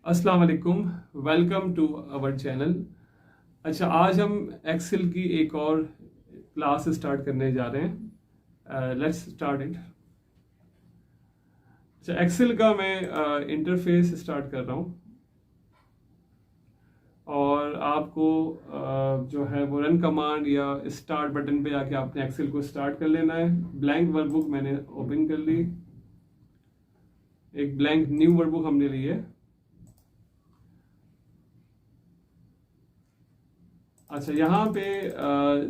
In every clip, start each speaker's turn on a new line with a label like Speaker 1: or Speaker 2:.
Speaker 1: अस्सलाम वालेकुम, welcome to our channel. अच्छा, आज हम एक्सेल की एक और क्लास स्टार्ट करने जा रहे हैं। Let's start it. अच्छा, एक्सेल का मैं इंटरफेस स्टार्ट कर रहा हूँ और आपको जो है वो रन कमांड या स्टार्ट बटन पे जाके आपने एक्सेल को स्टार्ट कर लेना है। ब्लैंक वर्कबुक मैंने ओपन कर ली, एक ब्लैंक न्यू वर्कबुक हमने ली है। अच्छा, यहाँ पे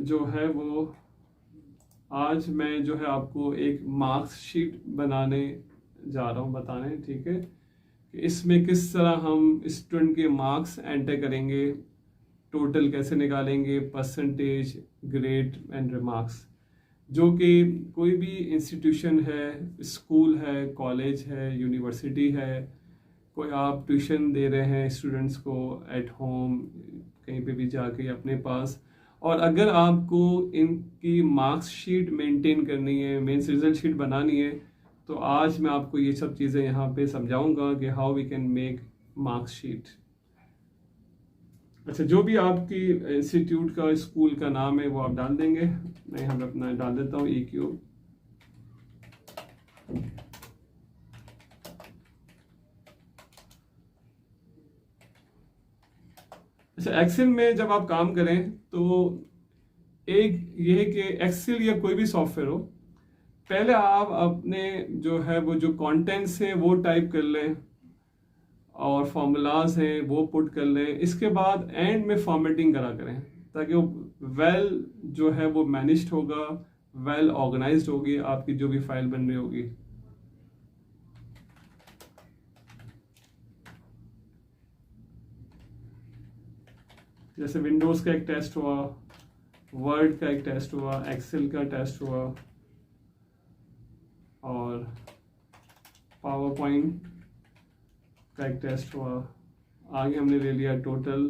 Speaker 1: जो है वो आज मैं जो है आपको एक मार्क्स शीट बनाने जा रहा हूँ, बताने, ठीक है, कि इसमें किस तरह हम स्टूडेंट के मार्क्स एंटर करेंगे, टोटल कैसे निकालेंगे, परसेंटेज, ग्रेड एंड रिमार्क्स। जो कि कोई भी इंस्टीट्यूशन है, स्कूल है, कॉलेज है, यूनिवर्सिटी है, कोई आप ट्यूशन दे रहे हैं स्टूडेंट्स को एट होम, कहीं पे भी जाके अपने पास, और अगर आपको इनकी मार्क्स शीट मेंटेन करनी है, मेंस रिजल्ट शीट बनानी है, तो आज मैं आपको ये सब चीज़ें यहाँ पे समझाऊंगा कि how we can make marks sheet. अच्छा, जो भी आपकी इंस्टीट्यूट का, स्कूल का नाम है वो आप डाल देंगे। मैं हम अपना डाल देता हूँ EQ। अच्छा, एक्सेल में जब आप काम करें तो एक ये है कि एक्सेल या कोई भी सॉफ्टवेयर हो, पहले आप अपने जो है वो जो कंटेंट्स हैं वो टाइप कर लें और फॉर्मूलाज हैं वो पुट कर लें। इसके बाद एंड में फॉर्मेटिंग करा करें ताकि वो वेल जो है वो मैनेज्ड होगा, वेल ऑर्गेनाइज्ड होगी आपकी जो भी फाइल बन रही होगी। जैसे विंडोज़ का एक टेस्ट हुआ, वर्ड का एक टेस्ट हुआ, एक्सेल का टेस्ट हुआ, और पावर पॉइंट का एक टेस्ट हुआ। आगे हमने ले लिया टोटल,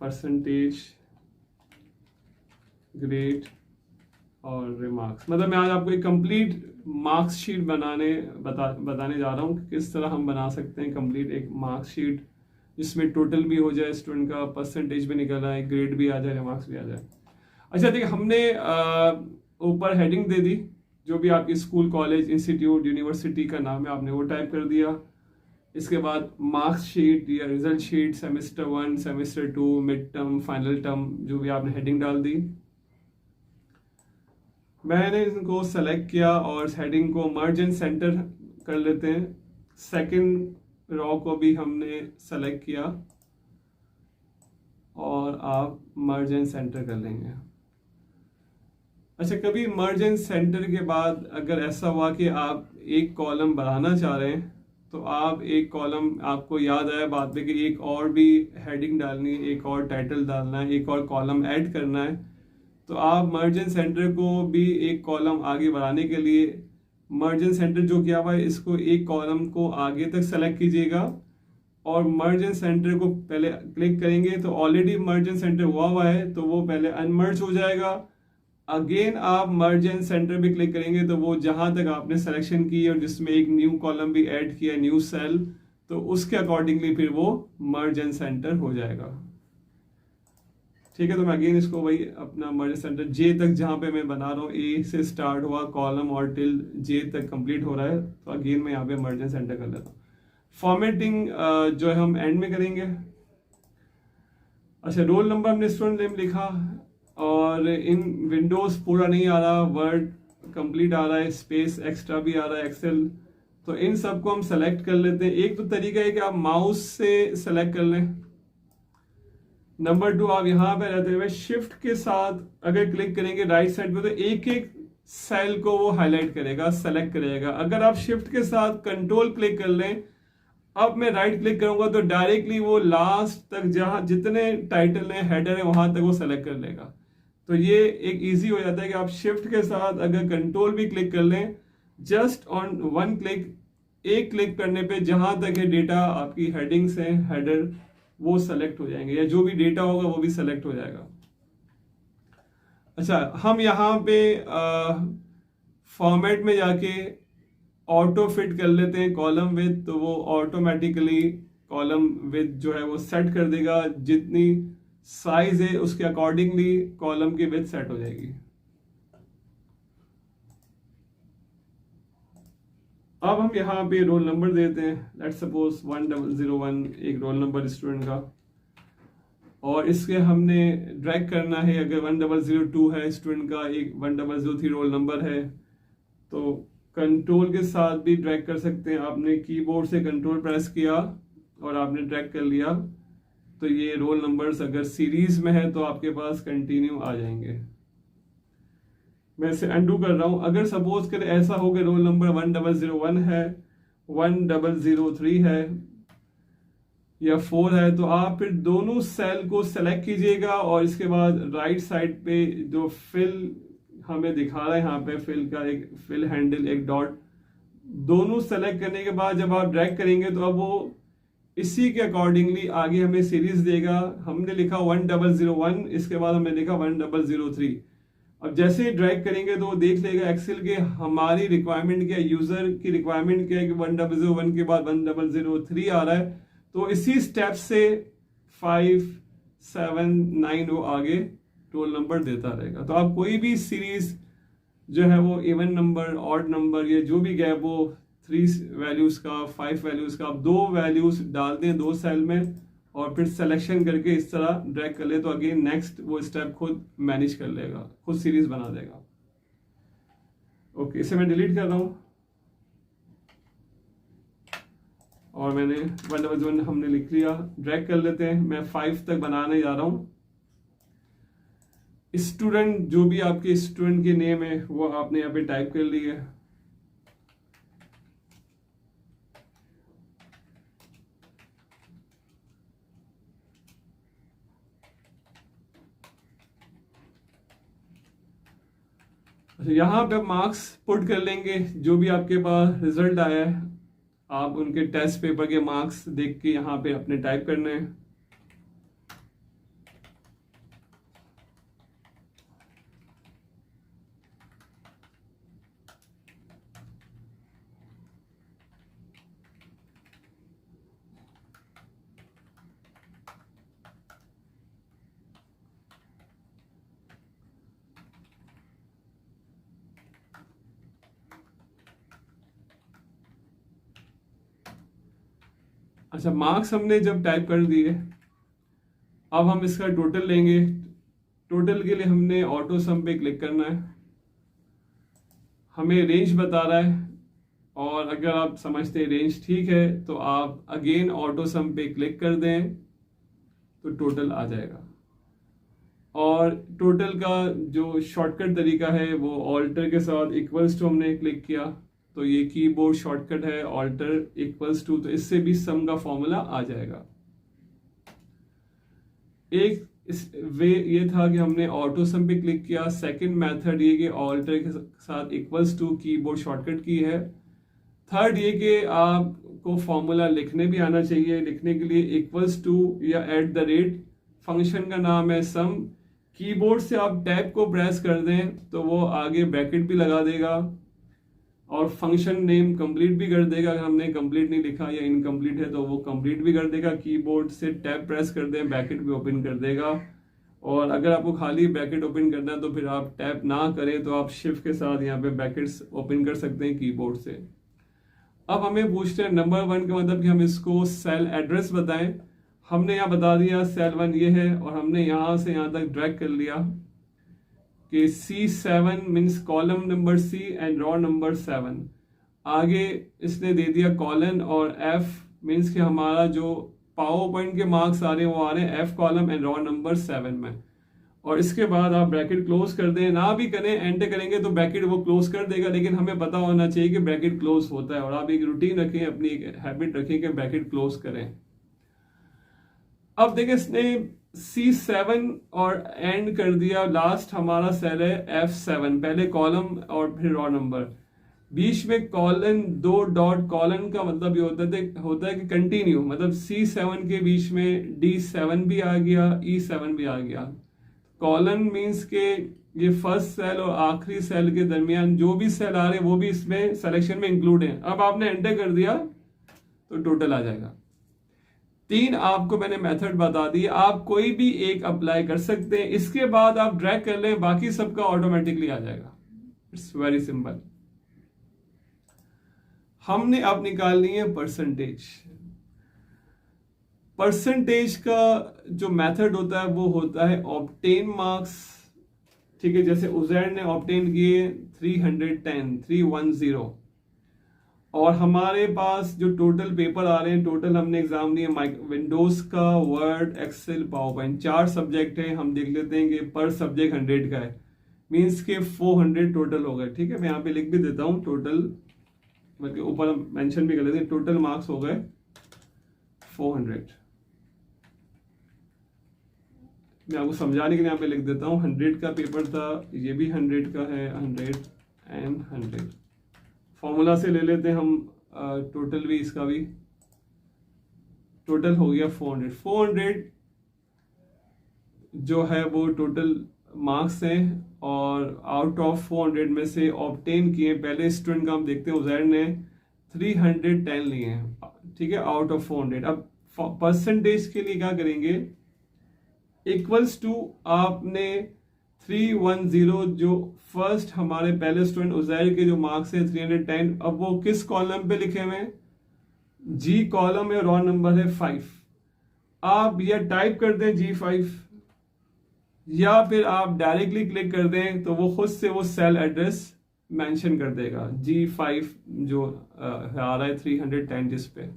Speaker 1: परसेंटेज, ग्रेड और रिमार्क्स। मतलब मैं आज आपको एक कंप्लीट मार्क्स शीट बताने जा रहा हूँ कि किस तरह हम बना सकते हैं कंप्लीट एक मार्क्स शीट जिसमें टोटल भी हो जाए स्टूडेंट का, परसेंटेज भी निकल आए, ग्रेड भी आ जाए, रिमार्क्स भी आ जाए। अच्छा, देखिए, हमने ऊपर हेडिंग दे दी, जो भी आपकी स्कूल, कॉलेज, इंस्टीट्यूट, यूनिवर्सिटी का नाम है आपने वो टाइप कर दिया। इसके बाद मार्क्स शीट या result sheet, semester 1, semester 2, mid term, final term, जो भी आपने हेडिंग डाल दी। मैंने इनको सेलेक्ट किया और हेडिंग को मर्ज एंड सेंटर कर लेते हैं। सेकंड रॉ को भी हमने सेलेक्ट किया और आप मर्ज एंड सेंटर कर लेंगे। अच्छा, कभी मर्ज एंड सेंटर के बाद अगर ऐसा हुआ कि आप एक कॉलम बढ़ाना चाह रहे हैं, तो आप एक कॉलम, आपको याद आया बाद में कि एक और भी हेडिंग डालनी है, एक और टाइटल डालना है, एक और कॉलम ऐड करना है, तो आप मर्ज एंड सेंटर को भी एक कॉलम आगे बढ़ाने के लिए मर्ज एंड सेंटर जो किया हुआ है इसको एक कॉलम को आगे तक सेलेक्ट कीजिएगा और मर्ज एंड सेंटर को पहले क्लिक करेंगे तो ऑलरेडी मर्ज एंड सेंटर हुआ है तो वो पहले अनमर्ज हो जाएगा। अगेन आप मर्ज एंड सेंटर भी क्लिक करेंगे तो वो जहां तक आपने सिलेक्शन की और जिसमें एक न्यू कॉलम भी ऐड किया, न्यू सेल, तो उसके अकॉर्डिंगली फिर वो मर्ज एंड सेंटर हो जाएगा। ठीक है, तो मैं अगेन इसको वही अपना मर्ज सेंटर जे तक जहां पे मैं बना रहा हूँ, ए से स्टार्ट हुआ कॉलम और टिल जे तक कंप्लीट हो रहा है, तो अगेन मैं यहाँ पे मर्ज एंड सेंटर कर लेता हूँ। फॉर्मेटिंग जो है हम एंड में करेंगे। अच्छा, रोल नंबर हमने स्टूडेंट नेम लिखा और इन विंडोज पूरा नहीं आ रहा, वर्ड कंप्लीट आ रहा है, स्पेस एक्स्ट्रा भी आ रहा है, एक्सेल, तो इन सबको हम सेलेक्ट कर लेते हैं। एक तो तरीका है कि आप माउस से सेलेक्ट कर लें। नंबर 2, आप यहाँ पे रहते हुए शिफ्ट के साथ अगर क्लिक करेंगे राइट साइड पे तो एक एक सेल को वो हाईलाइट करेगा, सेलेक्ट करेगा। अगर आप शिफ्ट के साथ कंट्रोल क्लिक कर लें, अब मैं राइट क्लिक करूंगा तो डायरेक्टली वो लास्ट तक जहां जितने टाइटल है, हेडर है, वहां तक वो सेलेक्ट कर लेगा। तो ये एक इजी हो जाता है कि आप शिफ्ट के साथ अगर कंट्रोल भी क्लिक कर लें, जस्ट ऑन वन क्लिक, एक क्लिक करने पे जहां तक है डेटा आपकी हेडिंग्स हैं, हेडर, वो सेलेक्ट हो जाएंगे या जो भी डेटा होगा वो भी सेलेक्ट हो जाएगा। अच्छा, हम यहाँ पे फॉर्मेट में जाके ऑटो फिट कर लेते हैं कॉलम विथ, तो वो ऑटोमेटिकली कॉलम विथ जो है वो सेट कर देगा, जितनी साइज है उसके अकॉर्डिंगली कॉलम की विथ सेट हो जाएगी। अब हम यहाँ पे रोल नंबर देते हैं, लेट्स सपोज 1001 एक रोल नंबर स्टूडेंट का, और इसके हमने ड्रैग करना है। अगर 1002 है स्टूडेंट का, एक 1003 रोल नंबर है, तो कंट्रोल के साथ भी ड्रैग कर सकते हैं। आपने कीबोर्ड से कंट्रोल प्रेस किया और आपने ड्रैग कर लिया, तो ये रोल नंबर्स अगर सीरीज में है तो आपके पास कंटिन्यू आ जाएंगे। मैं इसे अनडू कर रहा हूं। अगर सपोज कर ऐसा हो कि रोल नंबर 1001 है, 1003 है या 4 है, तो आप फिर दोनों सेल को सेलेक्ट कीजिएगा और इसके बाद राइट साइड पे जो फिल हमें दिखा रहा है यहाँ पे, फिल का एक फिल हैंडल, एक डॉट, दोनों सेलेक्ट करने के बाद जब आप ड्रैग करेंगे तो अब वो इसी के अकॉर्डिंगली आगे हमें सीरीज देगा। हमने लिखा 1001, इसके बाद हमने लिखा 1003। अब जैसे ही ड्रैग करेंगे तो वो देख लेगा एक्सेल के हमारी रिक्वायरमेंट क्या है, यूजर की रिक्वायरमेंट क्या है कि 1001 के बाद 1003 आ रहा है, तो इसी स्टेप से 5, 7, 9 वो आगे रोल नंबर देता रहेगा। तो आप कोई भी सीरीज जो है वो इवन नंबर, ऑड नंबर, या जो भी गैप हो 3 वैल्यूज का, 5 वैल्यूज का, आप 2 वैल्यूज डाल दें 2 सेल में और फिर सिलेक्शन करके इस तरह ड्रैग कर ले, तो अगेन नेक्स्ट वो स्टेप खुद मैनेज कर लेगा, खुद सीरीज बना देगा। ओके, इसे मैं डिलीट कर रहा हूं और मैंने 1001 हमने लिख लिया। ड्रैग कर लेते हैं, मैं 5 तक बनाने जा रहा हूं। स्टूडेंट, जो भी आपके स्टूडेंट के नेम है वो आपने यहाँ पे टाइप कर ली है। यहाँ पे मार्क्स पुट कर लेंगे, जो भी आपके पास रिजल्ट आया है आप उनके टेस्ट पेपर के मार्क्स देख के यहाँ पे अपने टाइप करने हैं। अच्छा, मार्क्स हमने जब टाइप कर दिए, अब हम इसका टोटल लेंगे। टोटल के लिए हमने ऑटो सम पे क्लिक करना है। हमें रेंज बता रहा है, और अगर आप समझते हैं रेंज ठीक है तो आप अगेन ऑटो सम पे क्लिक कर दें तो टोटल आ जाएगा। और टोटल का जो शॉर्टकट तरीका है वो ऑल्टर के साथ इक्वल्स टू हमने क्लिक किया, तो ये कीबोर्ड शॉर्टकट है ऑल्टर इक्वल्स टू, तो इससे भी सम का फॉर्मूला आ जाएगा। एक इस वे ये था कि हमने ऑटो सम पे क्लिक किया। सेकंड मेथड ये कि ऑल्टर के साथ इक्वल्स टू कीबोर्ड शॉर्टकट की है। थर्ड ये कि आपको फॉर्मूला लिखने भी आना चाहिए। लिखने के लिए इक्वल्स टू या एट द रेट, फंक्शन का नाम है सम। कीबोर्ड से आप टैब को प्रेस कर दें तो वो आगे ब्रैकेट भी लगा देगा और फंक्शन नेम कंप्लीट भी कर देगा। अगर हमने कंप्लीट नहीं लिखा या इनकम्प्लीट है तो वो कंप्लीट भी कर देगा। कीबोर्ड से टैब प्रेस कर दें, ब्रैकेट भी ओपन कर देगा। और अगर आपको खाली ब्रैकेट ओपन करना है तो फिर आप टैब ना करें तो आप शिफ्ट के साथ यहाँ पे ब्रैकेट्स ओपन कर सकते हैं कीबोर्ड से। अब हमें पूछते हैं नंबर 1 का मतलब कि हम इसको सेल एड्रेस बताएं। हमने यहाँ बता दिया सेल 1 ये है, और हमने यहाँ से यहाँ तक ड्रैग कर लिया कि C7 means column number C and raw number 7। आगे इसने दे दिया कॉलन, और F मीन्स कि हमारा जो पावर पॉइंट के मार्क्स आ रहे हैं वो आ रहे हैं F column and raw number 7 में। और इसके बाद आप ब्रैकेट क्लोज कर दें, ना भी करें एंटर करेंगे तो ब्रैकेट वो क्लोज कर देगा, लेकिन हमें पता होना चाहिए कि ब्रैकेट क्लोज होता है। और आप एक रूटीन रखें, अपनी एक हैबिट रखें कि ब्रैकेट क्लोज करें। अब देखिए इसने C7 और एंड कर दिया। लास्ट हमारा सेल है F7, पहले कॉलम और फिर रॉ नंबर, बीच में कॉलन 2 डॉट। कॉलन का मतलब ये होता है कि कंटिन्यू, मतलब C7 के बीच में D7 भी आ गया, E7 भी आ गया। कॉलन मीन्स के ये फर्स्ट सेल और आखिरी सेल के दरमियान जो भी सेल आ रहे हैं वो भी इसमें सिलेक्शन में इंक्लूड है। अब आपने एंटर कर दिया तो टोटल आ जाएगा। 3 आपको मैंने मेथड बता दी, आप कोई भी एक अप्लाई कर सकते हैं, इसके बाद आप ड्रैग कर लें, बाकी सबका ऑटोमेटिकली आ जाएगा। It's very simple. हमने अब निकालनी है परसेंटेज। परसेंटेज का जो मेथड होता है वो होता है ऑब्टेन मार्क्स। ठीक है, जैसे उजैर ने ऑब्टेन किए 310 और हमारे पास जो टोटल पेपर आ रहे हैं, टोटल हमने एग्जाम दिए विंडोज का, Word, Excel, PowerPoint, 4 subject हैं। हम देख लेते हैं कि पर सब्जेक्ट 100 का है, मींस के 400 टोटल हो गए। ठीक है, मैं यहाँ पे लिख भी देता हूँ टोटल, बल्कि ऊपर मेंशन भी कर लेते हैं, टोटल मार्क्स हो गए 400। मैं आपको समझाने के लिए यहाँ पे लिख देता हूँ, 100 का पेपर था, ये भी 100 का है, 100 एंड 100। फॉर्मूला से ले लेते हैं हम टोटल भी, इसका भी टोटल हो गया 400। 400 जो है वो टोटल मार्क्स हैं और आउट ऑफ 400 में से ऑब्टेन किए, पहले स्टूडेंट का हम देखते हैं, उजैर ने 310 लिए हैं। ठीक है, आउट ऑफ 400। अब परसेंटेज के लिए क्या करेंगे, इक्वल्स टू आपने 310 जो फर्स्ट हमारे पहले स्टूडेंट उजैर के जो मार्क्स है 310, अब वो किस कॉलम पे लिखे हुए हैं, जी कॉलम है, रॉ नंबर है 5। आप या टाइप कर दें G5 या फिर आप डायरेक्टली क्लिक कर दें तो वो खुद से वो सेल एड्रेस मेंशन कर देगा, G5 जो आ रहा है 310 जिस पे।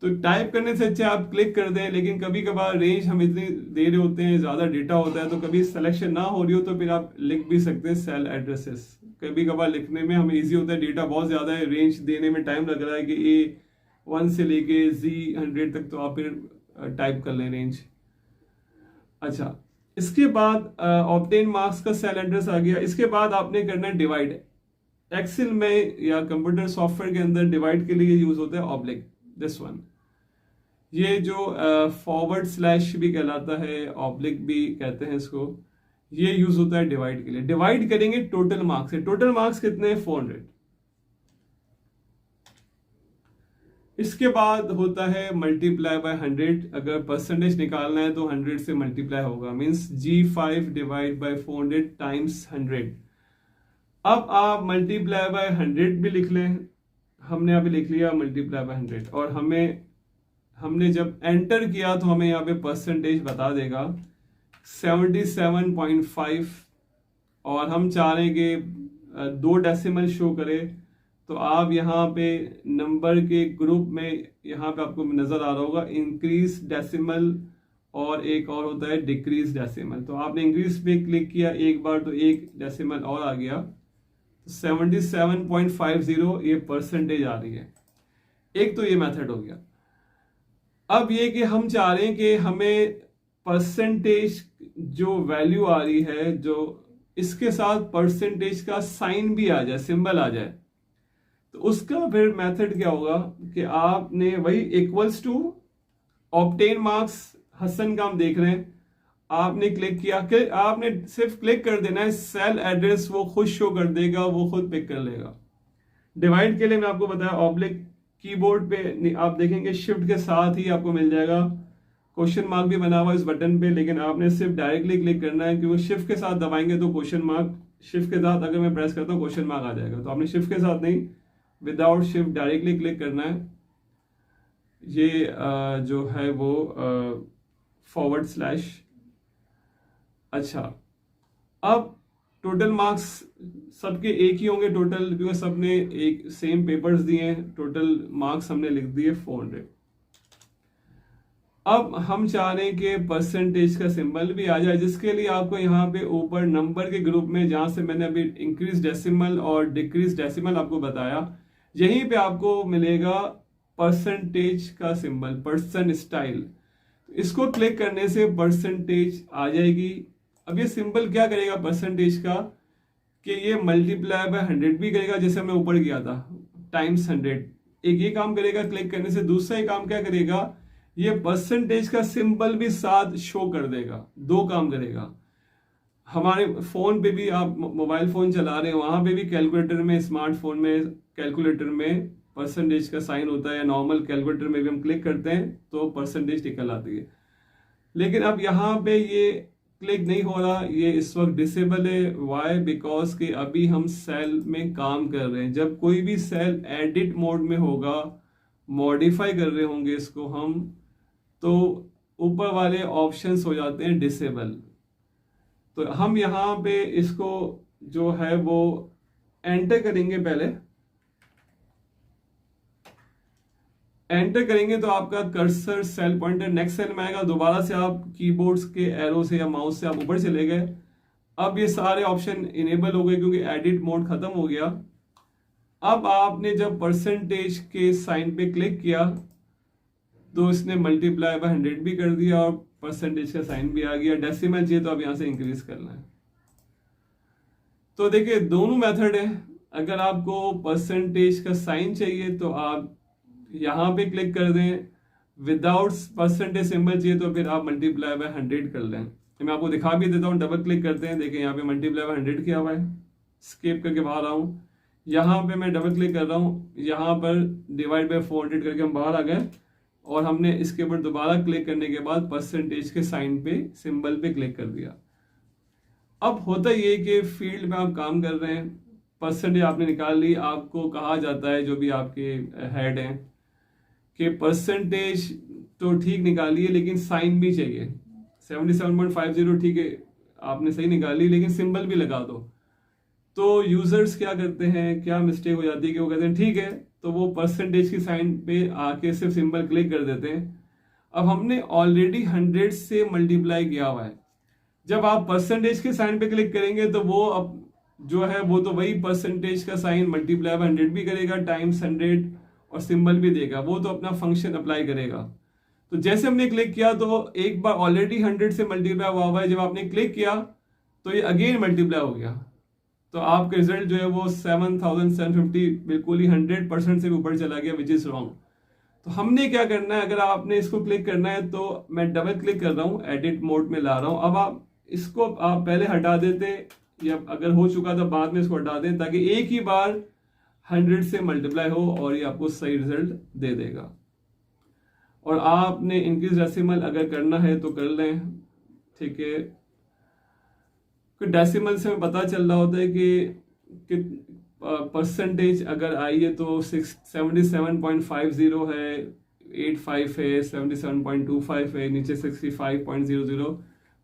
Speaker 1: तो टाइप करने से अच्छा आप क्लिक कर दें, लेकिन कभी कभार रेंज हम इतनी दे रहे होते हैं, ज़्यादा डेटा होता है, तो कभी सिलेक्शन ना हो रही हो तो फिर आप लिख भी सकते हैं सेल एड्रेसेस। कभी कभार लिखने में हमें इजी होता है, डेटा बहुत ज़्यादा है, रेंज देने में टाइम लग रहा है कि A1 से लेके Z100 तक, तो आप फिर टाइप कर लें रेंज। अच्छा, इसके बाद ऑब्टेन मार्क्स का सेल एड्रेस आ गया। इसके बाद आपने करना है डिवाइड। एक्सेल में या कंप्यूटर सॉफ्टवेयर के अंदर डिवाइड के लिए यूज होता है ऑब्लिक, दिस वन। ये जो फॉरवर्ड स्लैश भी कहलाता है, ऑब्लिक भी कहते हैं इसको, ये यूज होता है डिवाइड के लिए। डिवाइड करेंगे टोटल मार्क्स से। टोटल मार्क्स कितने हैं, 400। इसके बाद होता है मल्टीप्लाई बाय 100। अगर परसेंटेज निकालना है तो 100 से मल्टीप्लाई होगा, means G5 divide by 400 times 100। अब आप मल्टीप्लाई बाय 100 भी लिख लें, हमने अभी लिख लिया मल्टीप्लाई बाय 100, और हमने जब एंटर किया तो हमें यहाँ पे परसेंटेज बता देगा 77.5, और हम चाह रहे हैं कि 2 डेसिमल शो करे, तो आप यहाँ पे नंबर के ग्रुप में यहाँ पे आपको नजर आ रहा होगा इंक्रीज डेसिमल, और एक और होता है डिक्रीज डेसिमल। तो आपने इंक्रीज पे क्लिक किया एक बार तो 1 डेसिमल और आ गया, 77.50 ये परसेंटेज आ रही है। एक तो ये मेथड हो गया। अब ये कि हम चाह रहे हैं कि हमें परसेंटेज जो वैल्यू आ रही है, जो इसके साथ परसेंटेज का साइन भी आ जाए, सिंबल आ जाए, तो उसका फिर मेथड क्या होगा कि आपने वही इक्वल्स टू ऑब्टेन मार्क्स, हसन का हम देख रहे हैं, आपने क्लिक किया कि आपने सिर्फ क्लिक कर देना है, सेल एड्रेस वो खुद शो कर देगा, वो खुद पिक कर लेगा। डिवाइड के लिए मैं आपको बताया ऑब्लिक, कीबोर्ड पे आप देखेंगे शिफ्ट के साथ ही आपको मिल जाएगा, क्वेश्चन मार्क भी बना हुआ इस बटन पे, लेकिन आपने सिर्फ डायरेक्टली क्लिक करना है, क्योंकि शिफ्ट के साथ दबाएंगे तो क्वेश्चन मार्क, शिफ्ट के साथ अगर मैं प्रेस करता हूँ क्वेश्चन मार्क आ जाएगा, तो आपने शिफ्ट के साथ नहीं, विदाउट शिफ्ट डायरेक्टली क्लिक करना है। ये जो है वो फॉरवर्ड स्लैश। अच्छा, अब टोटल मार्क्स सबके एक ही होंगे टोटल, क्योंकि सबने एक सेम पेपर्स दिए हैं, टोटल मार्क्स हमने लिख दिए 400। अब हम चाह रहे हैं कि परसेंटेज का सिंबल भी आ जाए, जिसके लिए आपको यहाँ पे ऊपर नंबर के ग्रुप में, जहां से मैंने अभी इंक्रीज डेसिमल और डिक्रीज डेसिमल आपको बताया, यहीं पे आपको मिलेगा परसेंटेज का सिंबल, परसेंट स्टाइल। इसको क्लिक करने से परसेंटेज आ जाएगी। अब ये सिंबल क्या करेगा परसेंटेज का, कि ये मल्टीप्लाई बाय 100 भी करेगा, जैसे हमने ऊपर किया था, टाइम्स 100। एक ये काम करेगा क्लिक करने से। दूसरा ही काम क्या करेगा, ये परसेंटेज का सिंबल भी साथ शो कर देगा। 2 काम करेगा। हमारे फ़ोन पे भी आप मोबाइल फ़ोन चला रहे हैं, वहाँ पे भी कैलकुलेटर में, स्मार्टफोन में कैलकुलेटर में परसेंटेज का साइन होता है, या नॉर्मल कैलकुलेटर में भी हम क्लिक करते हैं तो परसेंटेज निकल आती है। लेकिन अब यहाँ पे ये क्लिक नहीं हो रहा, ये इस वक्त डिसेबल है। वाई? बिकॉज कि अभी हम सेल में काम कर रहे हैं। जब कोई भी सेल एडिट मोड में होगा, मॉडिफाई कर रहे होंगे इसको हम, तो ऊपर वाले ऑप्शंस हो जाते हैं डिसेबल। तो हम यहाँ पे इसको जो है वो एंटर करेंगे। पहले एंटर करेंगे तो आपका cursor cell pointer next cell में आएगा। दोबारा से आप कीबोर्ड्स के एरो से या माउस से आप ऊपर चले गए। अब ये सारे ऑप्शन इनेबल हो गए क्योंकि एडिट मोड खत्म हो गया। अब आपने जब परसेंटेज के साइन पे क्लिक किया तो इसने मल्टीप्लाई बाय 100 भी कर दिया और परसेंटेज का साइन भी आ गया। डेसिमल चाहिए तो आप यहां से इंक्रीज करना है। तो देखिए दोनों मेथड है। अगर आपको परसेंटेज का साइन चाहिए तो आप यहां पे क्लिक कर दें। विदाउट परसेंटेज सिंबल चाहिए तो फिर आप मल्टीप्लाई बाय 100 कर लें। मैं आपको दिखा भी देता हूँ। डबल क्लिक करते हैं, देखिए यहाँ पे मल्टीप्लाई बाय 100 किया हुआ है। स्केप करके बाहर आऊं, यहाँ पे मैं डबल क्लिक कर रहा हूँ, यहाँ पर डिवाइड बाय 400 करके हम बाहर आ गए और हमने इसके ऊपर दोबारा क्लिक करने के बाद परसेंटेज के साइन पे, सिंबल पे क्लिक कर दिया। अब होता ये कि फील्ड में आप काम कर रहे हैं, परसेंटेज आपने निकाल ली, आपको कहा जाता है जो भी आपके हेड हैं कि परसेंटेज तो ठीक निकालिए लेकिन साइन भी चाहिए। 77.50 ठीक है, आपने सही निकाली, लेकिन सिंबल भी लगा दो। तो यूजर्स क्या करते हैं, क्या मिस्टेक हो जाती है कि वो कहते हैं ठीक है, तो वो परसेंटेज की साइन पे आके सिर्फ सिंबल क्लिक कर देते हैं। अब हमने ऑलरेडी 100 से मल्टीप्लाई किया हुआ है। जब आप परसेंटेज के साइन पे क्लिक करेंगे तो वो अब जो है वो तो वही परसेंटेज का साइन मल्टीप्लाई बाय 100 भी करेगा, टाइम्स 100 और सिंबल भी देगा। वो तो अपना फंक्शन अप्लाई करेगा। तो जैसे हमने क्लिक किया तो एक बार ऑलरेडी 100 से मल्टीप्लाई हुआ है, जब आपने क्लिक किया तो ये अगेन मल्टीप्लाई हो गया। तो आपका रिजल्ट जो है वो 7750 बिल्कुल ही 100% से भी ऊपर चला गया, विच इज रॉन्ग। तो हमने क्या करना है, अगर आपने इसको क्लिक करना है तो मैं डबल क्लिक कर रहा हूँ, एडिट मोड में ला रहा हूँ। अब आप इसको आप पहले हटा देते, या अगर हो चुका था बाद में इसको हटा दें, ताकि एक ही बार 100 से मल्टीप्लाई हो और ये आपको सही रिजल्ट दे देगा। और आपने इंक्रीज डेसिमल अगर करना है तो कर लें, ठीक है। डेसिमल से हमें पता चल रहा होता है कि परसेंटेज अगर आई है तो 77.50 है, 85 है, 77.25 है, नीचे 65.00।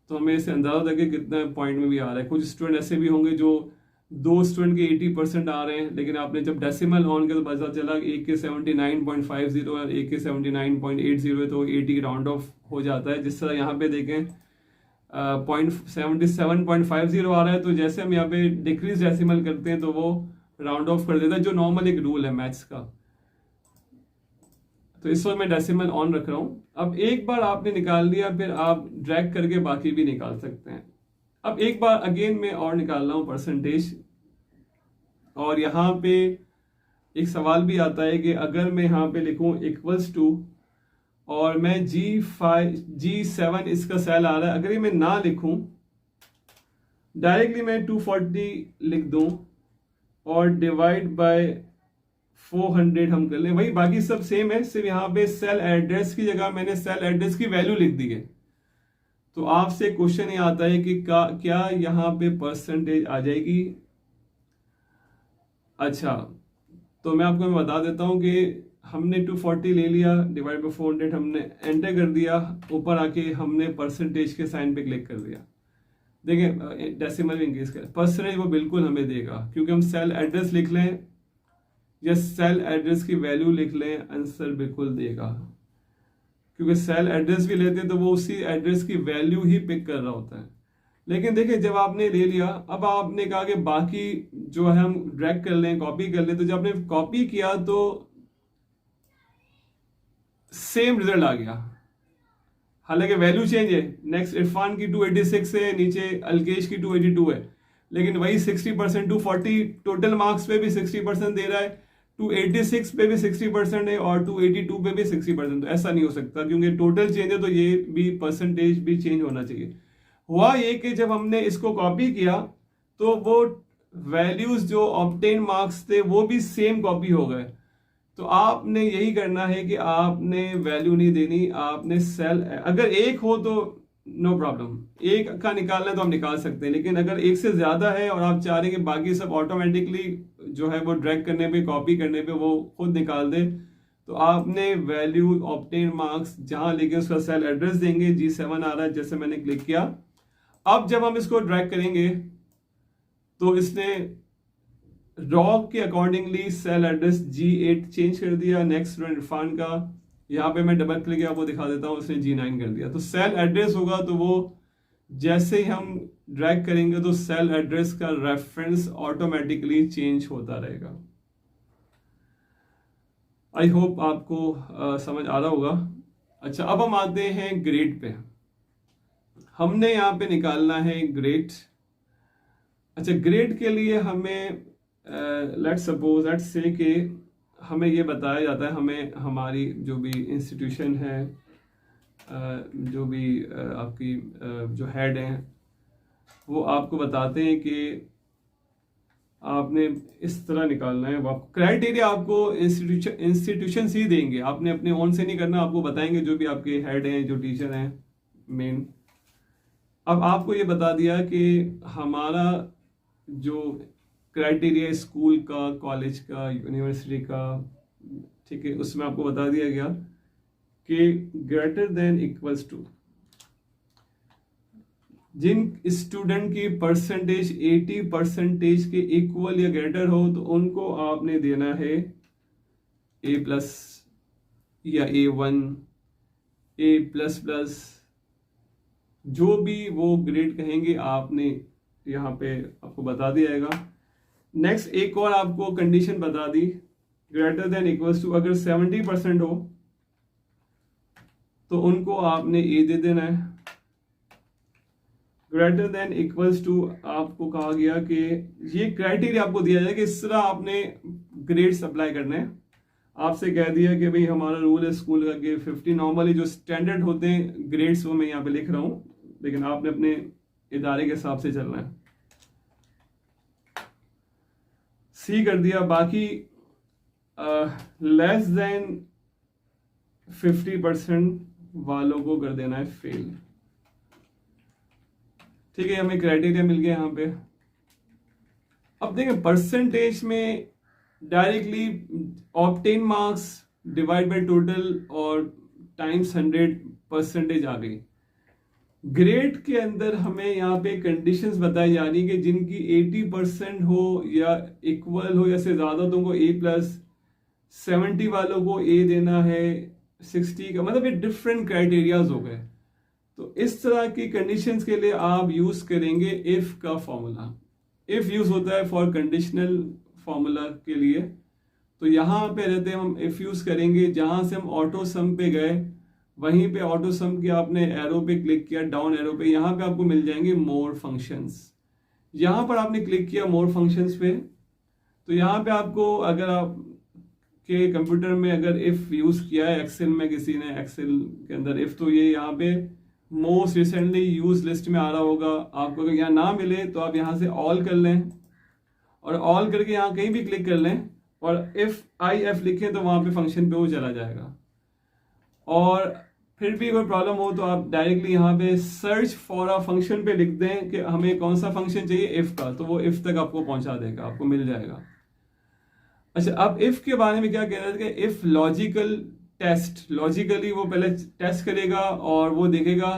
Speaker 1: तो हमें इससे अंदाजा होता है कि कितना पॉइंट में भी आ रहा है। कुछ स्टूडेंट ऐसे भी होंगे जो 2 स्टूडेंट के 80% आ रहे हैं, लेकिन आपने जब डेसिमल ऑन किया तो पता चला एक के 79.50 और एक के 79.80 है, तो 80 राउंड ऑफ हो जाता है। जिस तरह यहाँ पे देखें 77.50 आ रहा है, तो जैसे हम यहाँ पे डिक्रीज डेसिमल करते हैं तो वो राउंड ऑफ कर देता है, जो नॉर्मल एक रूल है मैथ्स का। तो इस वक्त मैं डेसिमल ऑन रख रहा हूं। अब एक बार आपने निकाल लिया, फिर आप ड्रैग करके बाकी भी निकाल सकते हैं। अब एक बार अगेन मैं और निकाल रहा हूं परसेंटेज, और यहां पे एक सवाल भी आता है कि अगर मैं यहां पे लिखूं इक्वल्स टू, और मैं G7 इसका सेल आ रहा है, अगर ये मैं ना लिखूं, डायरेक्टली मैं 240 लिख दूं और डिवाइड बाय 400 हम कर लें, वही बाकी सब सेम है, सिर्फ यहाँ पे सेल एड्रेस की जगह मैंने सेल एड्रेस की वैल्यू लिख दी है। तो आपसे क्वेश्चन ये आता है कि क्या यहाँ पे परसेंटेज आ जाएगी। अच्छा, तो मैं आपको बता देता हूँ कि हमने 240 ले लिया, डिवाइड बाय 400 हमने एंटर कर दिया, ऊपर आके हमने परसेंटेज के साइन पे क्लिक कर दिया। देखिए डेसिमल इंक्रीज कर, परसेंटेज वो बिल्कुल हमें देगा, क्योंकि हम सेल एड्रेस लिख लें या सेल एड्रेस की वैल्यू लिख लें, आंसर बिल्कुल देगा। क्योंकि सेल एड्रेस भी लेते हैं तो वो उसी एड्रेस की वैल्यू ही पिक कर रहा होता है। लेकिन देखिए जब आपने ले लिया, अब आपने कहा कि बाकी जो है हम ड्रैग कर लें, कॉपी कर लें, तो जब आपने कॉपी किया तो सेम रिजल्ट आ गया, हालांकि वैल्यू चेंज है। नेक्स्ट इरफान की 286 है, नीचे अलकेश की 282 है, लेकिन वही 60%, 240 टोटल मार्क्स पे भी 60% दे रहा है, 286 पे भी 60% है और 282 पे भी 60%। तो ऐसा नहीं हो सकता, क्योंकि टोटल चेंज है तो ये भी परसेंटेज भी चेंज होना चाहिए। हुआ ये कि जब हमने इसको कॉपी किया तो वो वैल्यूज जो ऑब्टेन मार्क्स थे वो भी सेम कॉपी हो गए। तो आपने यही करना है कि आपने वैल्यू नहीं देनी, आपने सेल, अगर एक हो तो नो प्रॉब्लम, एक का निकालना है तो हम निकाल सकते हैं, लेकिन अगर एक से ज्यादा है और आप चाह रहे हैं कि बाकी सब ऑटोमेटिकली जो है वो ड्रैग करने पे, कॉपी करने पे वो खुद निकाल दे, तो आपने वैल्यू ऑब्टेन मार्क्स जहां लेके उसका सेल एड्रेस देंगे, G7 आ रहा है जैसे मैंने क्लिक किया। अब जब हम इसको ड्रैग करेंगे तो इसने रॉ के accordingly cell address G8 change कर दिया। नेक्स्ट इरफान का, यहाँ पे मैं डबल क्लिक आपको दिखा देता हूँ, उसने G9 कर दिया। तो सेल एड्रेस होगा तो वो जैसे ही हम ड्रैग करेंगे तो सेल एड्रेस का रेफरेंस ऑटोमेटिकली चेंज होता रहेगा। आई होप आपको समझ आ रहा होगा। अच्छा, अब हम आते हैं ग्रेड पे। हमने यहाँ पे निकालना है ग्रेड। अच्छा, ग्रेड के लिए हमें लेट्स सपोज लेट्स से कि हमें ये बताया जाता है, हमें हमारी जो भी इंस्टीट्यूशन है, जो भी आपकी जो हेड हैं, वो आपको बताते हैं कि आपने इस तरह निकालना है। आपको क्राइटेरिया आपको इंस्टीट्यूशन ही देंगे, आपने अपने ओन से नहीं करना, आपको बताएंगे जो भी आपके हेड हैं, जो टीचर हैं मेन। अब आपको ये बता दिया कि हमारा जो क्राइटेरिया स्कूल का, कॉलेज का, यूनिवर्सिटी का, ठीक है, उसमें आपको बता दिया गया कि ग्रेटर देन इक्वल्स टू, जिन स्टूडेंट की परसेंटेज 80% के इक्वल या ग्रेटर हो तो उनको आपने देना है A+ या A1, A++, जो भी वो ग्रेड कहेंगे आपने यहाँ पे आपको बता दिया जाएगा। नेक्स्ट एक और आपको कंडीशन बता दी, ग्रेटर देन इक्वल्स टू, अगर 70% हो तो उनको आपने A दे देना है। ग्रेटर देन इक्वल्स टू आपको कहा गया कि ये क्राइटेरिया आपको दिया जाए कि इस तरह आपने ग्रेड्स अप्लाई करने हैं। आपसे कह दिया कि भाई हमारा रूल है स्कूल का कि 50 नॉर्मली जो स्टैंडर्ड होते हैं ग्रेड्स वो मैं यहाँ पे लिख रहा हूँ, लेकिन आपने अपने इदारे के हिसाब से चलना है। C कर दिया। बाकी लेस देन 50% वालों को कर देना है फेल। ठीक है, हमें क्राइटेरिया मिल गया यहाँ पे। अब देखें परसेंटेज में directly obtain marks divide by total और टाइम्स 100% आ गई। ग्रेड के अंदर हमें यहाँ पे कंडीशंस बताई जा रही कि जिनकी 80% हो या इक्वल हो या से ज्यादा तो उनको A+, 70 वालों को A देना है, 60 का, मतलब ये डिफरेंट क्राइटेरियाज हो गए। तो इस तरह की कंडीशंस के लिए आप यूज करेंगे इफ का फॉर्मूला। इफ यूज होता है फॉर कंडीशनल फॉर्मूला के लिए, तो यहाँ पे रहते हैं हम इफ यूज करेंगे। जहां से हम ऑटो सम पे गए वहीं पे ऑटो सम के आपने एरो पे क्लिक किया, डाउन एरो पे, यहाँ पे आपको मिल जाएंगे मोर फंक्शंस। यहाँ पर आपने क्लिक किया मोर फंक्शंस पे, तो यहाँ पे आपको, अगर आप के कंप्यूटर में अगर इफ यूज किया है, एक्सेल में किसी ने एक्सेल के अंदर इफ, तो ये यहाँ पे मोस्ट रिसेंटली यूज लिस्ट में आ रहा होगा। आपको अगर यहाँ ना मिले तो आप यहाँ से ऑल कर लें, और ऑल करके यहाँ कहीं भी क्लिक कर लें और इफ IF लिखें तो वहां पे फंक्शन पे वो चला जाएगा। और फिर भी कोई प्रॉब्लम हो तो आप डायरेक्टली यहाँ पे सर्च फॉर अ फंक्शन पे लिख दें कि हमें कौन सा फंक्शन चाहिए इफ का, तो वो इफ तक आपको पहुंचा देगा, आपको मिल जाएगा। अच्छा, अब इफ के बारे में क्या कह रहे थे कि इफ लॉजिकल टेस्ट, लॉजिकली वो पहले टेस्ट करेगा और वो देखेगा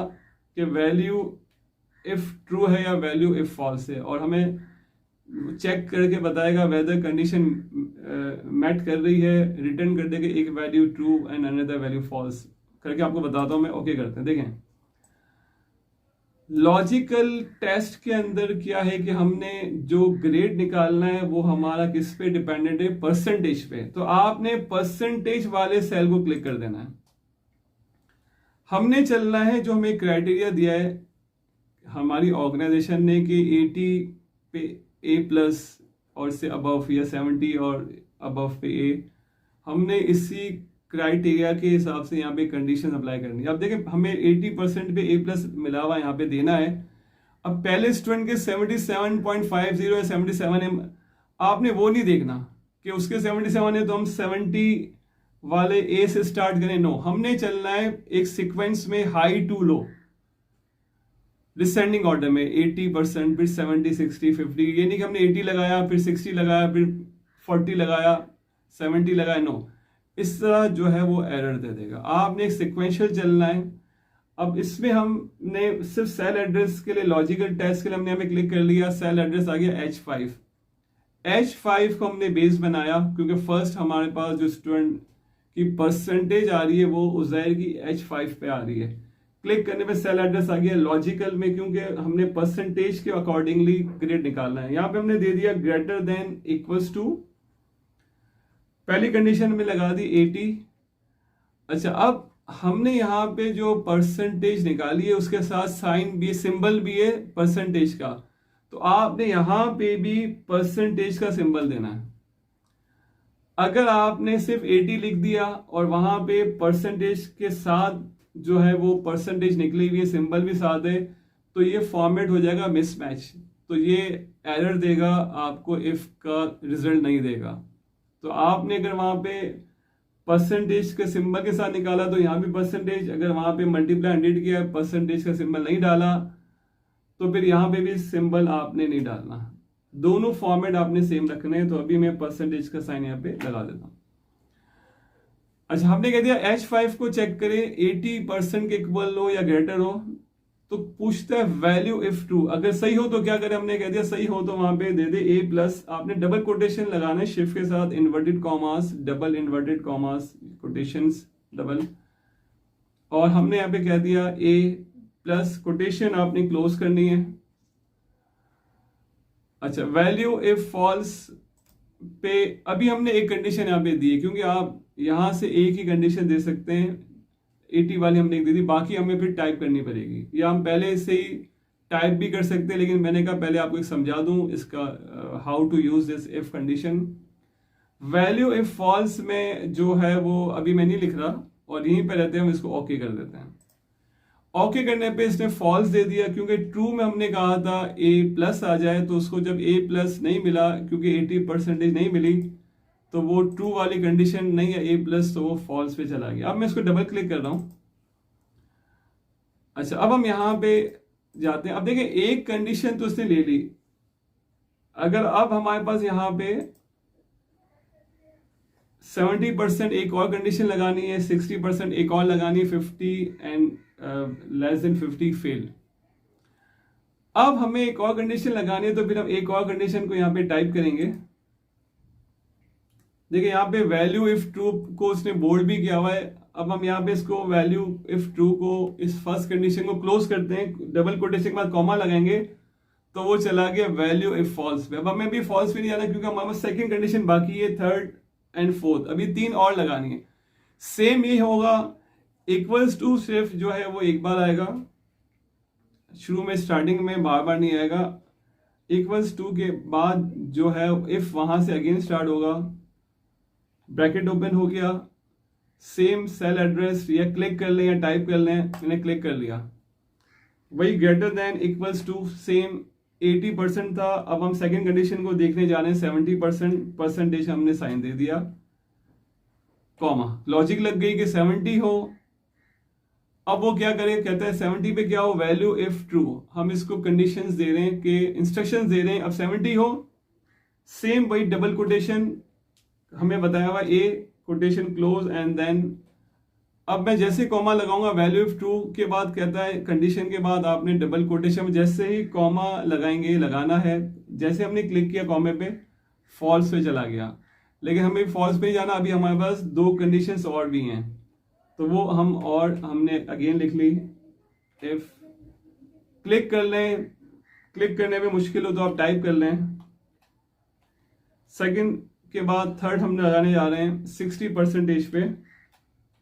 Speaker 1: कि वैल्यू इफ ट्रू है या वैल्यू इफ फॉल्स है, और हमें चेक करके बताएगा वेदर कंडीशन मैट कर रही है, रिटर्न कर देगा एक value true and another value false करके आपको बताता हूं मैं। ओके करते हैं। देखें लॉजिकल टेस्ट के अंदर क्या है कि हमने जो ग्रेड निकालना है वो हमारा किस पे डिपेंडेंट है, परसेंटेज पे। तो आपने परसेंटेज वाले सेल को क्लिक कर देना है। हमने चलना है जो हमें क्राइटेरिया दिया है हमारी ऑर्गेनाइजेशन ने कि 80 पे A+ और इससे अबव, या 70 और अबव पे A, हमने इसी क्राइटेरिया के हिसाब से यहाँ पे कंडीशन अप्लाई करनी है। अब देखें हमें 80% पे A+ मिला हुआ यहाँ पे देना है, अब पहले स्टूडेंट के 77.50 या 77 है, आपने वो नहीं देखना कि उसके 77 है तो हम 70 वाले ए से स्टार्ट करें। नो, हमने चलना है एक सीक्वेंस में high to low, descending order में 80%, फिर 70, 60, 50। ये नहीं कि हमने 80 लगाया फिर 60 लगाया फिर 40 लगाया 70 लगाया। नो, इस तरह जो है वो एरर दे देगा। आपने एक सिक्वेंशियल चलना है। अब इसमें हमने सिर्फ सेल एड्रेस के लिए, लॉजिकल टेस्ट के लिए हमने हमें क्लिक कर लिया, सेल एड्रेस आ गया H5। H5 को हमने बेस बनाया क्योंकि फर्स्ट हमारे पास जो स्टूडेंट की परसेंटेज आ रही है वो उज़ैर की H5 पे आ रही है। क्लिक करने पे सेल एड्रेस आ गया लॉजिकल में, क्योंकि हमने परसेंटेज के अकॉर्डिंगली ग्रेड निकालना है। यहां पे हमने दे दिया ग्रेटर देन इक्वल्स टू, पहली कंडीशन में लगा दी 80। अच्छा, अब हमने यहाँ पे जो परसेंटेज निकाली है उसके साथ साइन भी, सिंबल भी है परसेंटेज का, तो आपने यहां पे भी परसेंटेज का सिंबल देना है। अगर आपने सिर्फ 80 लिख दिया और वहां पे परसेंटेज के साथ जो है वो परसेंटेज निकली हुई है, सिंबल भी साथ है, तो ये फॉर्मेट हो जाएगा मिसमैच, तो ये एरर देगा, आपको इफ का रिजल्ट नहीं देगा। तो आपने अगर वहां पे परसेंटेज के सिंबल के साथ निकाला तो यहाँ भी परसेंटेज, अगर वहां पे मल्टीप्लाई 100 किया परसेंटेज का सिंबल नहीं डाला तो फिर यहाँ पे भी सिंबल आपने नहीं डालना। दोनों फॉर्मेट आपने सेम रखने हैं। तो अभी मैं परसेंटेज का साइन यहाँ पे लगा देता हूं। अच्छा, हमने कह दिया H5 को चेक करें 80% के इक्वल हो या ग्रेटर हो, तो पूछता है वैल्यू इफ ट्रू। अगर सही हो तो क्या करें, हमने कह दिया सही हो तो वहां पे दे दे A+। आपने डबल कोटेशन लगाना है शिफ्ट के साथ, inverted commas, double inverted commas, quotations double, और हमने यहाँ पे कह दिया A+, कोटेशन आपने क्लोज करनी है। अच्छा, वैल्यू इफ फॉल्स पे अभी हमने एक कंडीशन यहाँ पे दी है, क्योंकि आप यहां से एक ही कंडीशन दे सकते हैं, 80 वाली हमने एक दे दी, बाकी हमें फिर टाइप करनी पड़ेगी, या हम पहले से ही टाइप भी कर सकते हैं, लेकिन मैंने कहा पहले आपको एक समझा दूं इसका how to use this if condition. Value if false में जो है वो अभी मैं नहीं लिख रहा और यहीं पे रहते हैं, हम इसको ओके कर देते हैं। ओके करने पे इसने फॉल्स दे दिया, क्योंकि ट्रू में हमने कहा था A+ आ जाए, तो उसको जब A+ नहीं मिला, क्योंकि 80% नहीं मिली, तो वो ट्रू वाली कंडीशन नहीं है A+, तो वो फॉल्स पे चला गया। अब मैं इसको डबल क्लिक कर रहा हूं। अच्छा, अब हम यहां पे जाते हैं। अब देखें, एक कंडीशन तो उसने ले ली, अगर अब हमारे पास यहां पे 70% एक और कंडीशन लगानी है, 60% एक और लगानी है, 50 एंड लेस देन 50 फेल। अब हमें एक और कंडीशन लगानी है, तो फिर हम एक और कंडीशन को यहां पे टाइप करेंगे। देखिए यहाँ पे वैल्यू इफ ट्रू को उसने बोल्ड भी किया हुआ है। अब हम यहाँ पे इसको वैल्यू इफ ट्रू को, इस फर्स्ट कंडीशन को क्लोज करते हैं, डबल कोटेशन के बाद कॉमा लगाएंगे, तो वो चला गया वैल्यू इफ फॉल्स पे। अब हमें भी फॉल्स पे नहीं जाना, क्योंकि हमारे पास सेकंड कंडीशन बाकी है, थर्ड एंड फोर्थ, अभी 3 और लगानी है। सेम ये होगा, इक्वल्स टू सिर्फ जो है वो एक बार आएगा, शुरू में स्टार्टिंग में बार बार नहीं आएगा। इक्वल्स टू के बाद जो है इफ वहां से अगेन स्टार्ट होगा, ब्रैकेट ओपन हो गया, सेम सेल एड्रेस, या क्लिक कर लें या टाइप कर लें, मैंने क्लिक कर लिया, वही greater than equals to, same 80% था। अब हम सेकंड कंडीशन को देखने जा रहे हैं, 70% परसेंटेज हमने साइन दे दिया, कॉमा, लॉजिक लग गई कि 70 हो। अब वो क्या करे, कहता है 70 पे क्या हो, वैल्यू इफ ट्रू। हम इसको कंडीशंस दे रहे हैं कि इंस्ट्रक्शंस दे रहे हैं, अब 70 हो, सेम वही डबल कोटेशन हमें बताया हुआ, ए कोटेशन क्लोज एंड देन। अब मैं जैसे कॉमा लगाऊंगा वैल्यू इफ ट्रू के बाद, कहता है कंडीशन के बाद आपने डबल कोटेशन में जैसे ही कॉमा लगाएंगे, लगाना है, जैसे हमने क्लिक किया कॉमे पे, फॉल्स पे चला गया। लेकिन हमें फॉल्स पे ही जाना, अभी हमारे पास 2 कंडीशंस और भी हैं, तो वो हम और हमने अगेन लिख ली इफ। क्लिक कर लें, क्लिक करने में मुश्किल हो तो आप टाइप कर लें। सेकंड के बाद थर्ड हम लगाने जा रहे हैं 60% पे,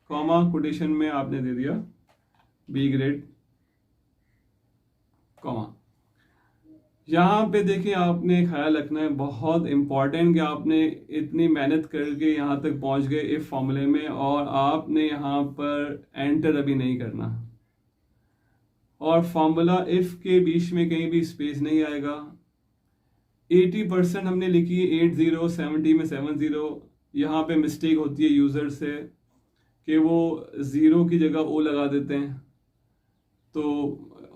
Speaker 1: कॉमा कोटेशन में आपने दे दिया बी ग्रेड, कॉमा। यहां पे देखिए, आपने ख्याल रखना है, बहुत इंपॉर्टेंट, कि आपने इतनी मेहनत करके यहां तक पहुंच गए इफ फॉर्मूले में, और आपने यहां पर एंटर अभी नहीं करना। और फॉर्मूला इफ के बीच में कहीं भी स्पेस नहीं आएगा। 80% हमने लिखी है 80, 70 में 70। यहाँ पे मिस्टेक होती है यूज़र से कि वो 0 की जगह ओ लगा देते हैं, तो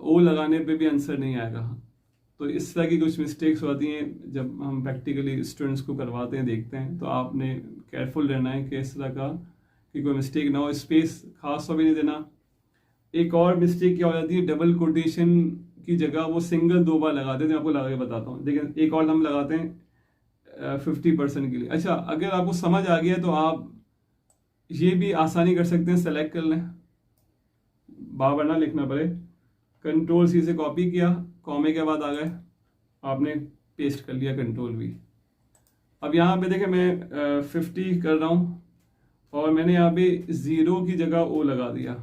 Speaker 1: ओ लगाने पे भी आंसर नहीं आएगा। तो इस तरह की कुछ मिस्टेक्स होती हैं जब हम प्रैक्टिकली स्टूडेंट्स को करवाते हैं, देखते हैं। तो आपने केयरफुल रहना है कि इस तरह का कि कोई मिस्टेक ना हो, स्पेस खास तौर पर नहीं देना। एक और मिस्टेक क्या हो जाती है, डबल कोटेशन की जगह वो सिंगल 2 बार लगाते हैं। मैं आपको लगा के बताता हूँ। देखिए एक और हम लगाते हैं 50% के लिए। अच्छा, अगर आपको समझ आ गया तो आप ये भी आसानी कर सकते हैं, सेलेक्ट कर लें, बार बार ना लिखना पड़े। Ctrl+C से कॉपी किया, कॉमे के बाद आ गए, आपने पेस्ट कर लिया Ctrl+V। अब यहाँ पे देखें मैं 50 कर रहा हूँ और मैंने यहाँ पे 0 की जगह ओ लगा दिया।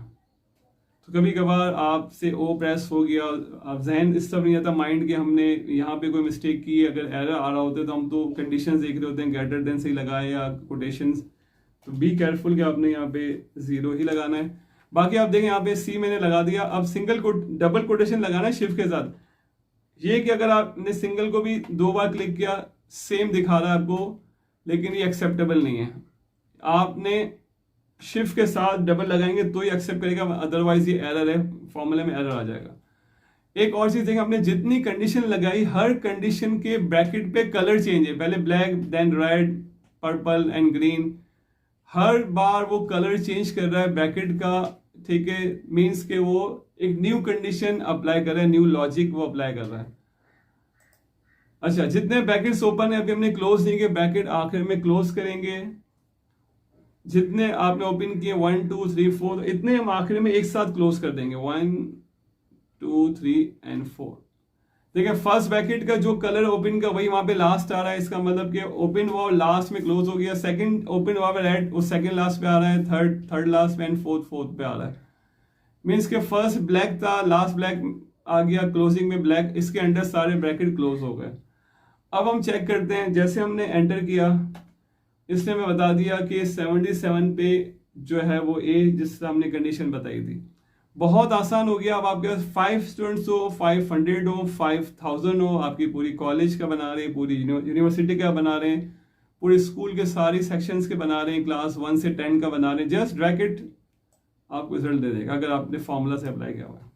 Speaker 1: तो कभी कभार आपसे ओ प्रेस हो गया, आप जहन इस सब नहीं आता माइंड के हमने यहाँ पे कोई मिस्टेक की है। अगर एरर आ रहा होता है तो हम तो कंडीशंस देख रहे होते हैं, ग्रेटर देन से ही लगाए या कोटेशंस। तो बी केयरफुल कि आपने यहाँ पे 0 ही लगाना है। बाकी आप देखें यहाँ पे सी मैंने लगा दिया। अब डबल कोटेशन लगाना है शिफ्ट के साथ। ये कि अगर आपने सिंगल को भी 2 बार क्लिक किया, सेम दिखा रहा है आपको, लेकिन ये एक्सेप्टेबल नहीं है। आपने शिफ्ट के साथ डबल लगाएंगे तो ही एक्सेप्ट करेगा, अदरवाइज ये एरर है, फॉर्मूले में एरर आ जाएगा। एक और चीज देखें, आपने जितनी कंडीशन लगाई हर कंडीशन के ब्रैकेट पे कलर चेंज है। पहले black, then red, purple and green. हर बार वो कलर चेंज कर रहा है ब्रैकेट का, ठीक है। मीन्स के वो एक न्यू कंडीशन अप्लाई कर रहा है, न्यू लॉजिक वो अप्लाई कर रहा है। अच्छा, जितने ब्रैकेट्स ओपन है अभी हमने क्लोज नहीं किए, ब्रैकेट आखिर में क्लोज करेंगे। जितने आपने ओपन किए 1 2 3 4, इतने हम आखिर में एक साथ क्लोज कर देंगे, 1 2 3 एंड 4। देखिए फर्स्ट ब्रैकेट का जो कलर ओपन का वही वहां पे लास्ट आ रहा है। इसका मतलब कि ओपन हुआ लास्ट में क्लोज हो गया। सेकंड ओपन हुआ रेड, वो सेकंड लास्ट पे आ रहा है, थर्ड लास्ट में एंड फोर्थ पे आ रहा है। मीन्स के फर्स्ट ब्लैक था, लास्ट ब्लैक आ गया, क्लोजिंग में ब्लैक, इसके अंडर सारे ब्रैकेट क्लोज हो गए। अब हम चेक करते हैं, जैसे हमने एंटर किया इसने हमें बता दिया कि 77 पे जो है वो ए, जिस तरह हमने कंडीशन बताई थी। बहुत आसान हो गया। अब आपके पास 5 स्टूडेंट्स हो, 500 हो, 5000 हो, आपकी पूरी कॉलेज का बना रहे हैं, पूरी यूनिवर्सिटी का बना रहे हैं, पूरे स्कूल के सारी सेक्शंस के बना रहे हैं, क्लास 1 से 10 का बना रहे हैं, जस्ट ब्रैकेट आपको रिजल्ट दे देगा अगर आपने फॉर्मूला से अप्लाई किया हुआ है।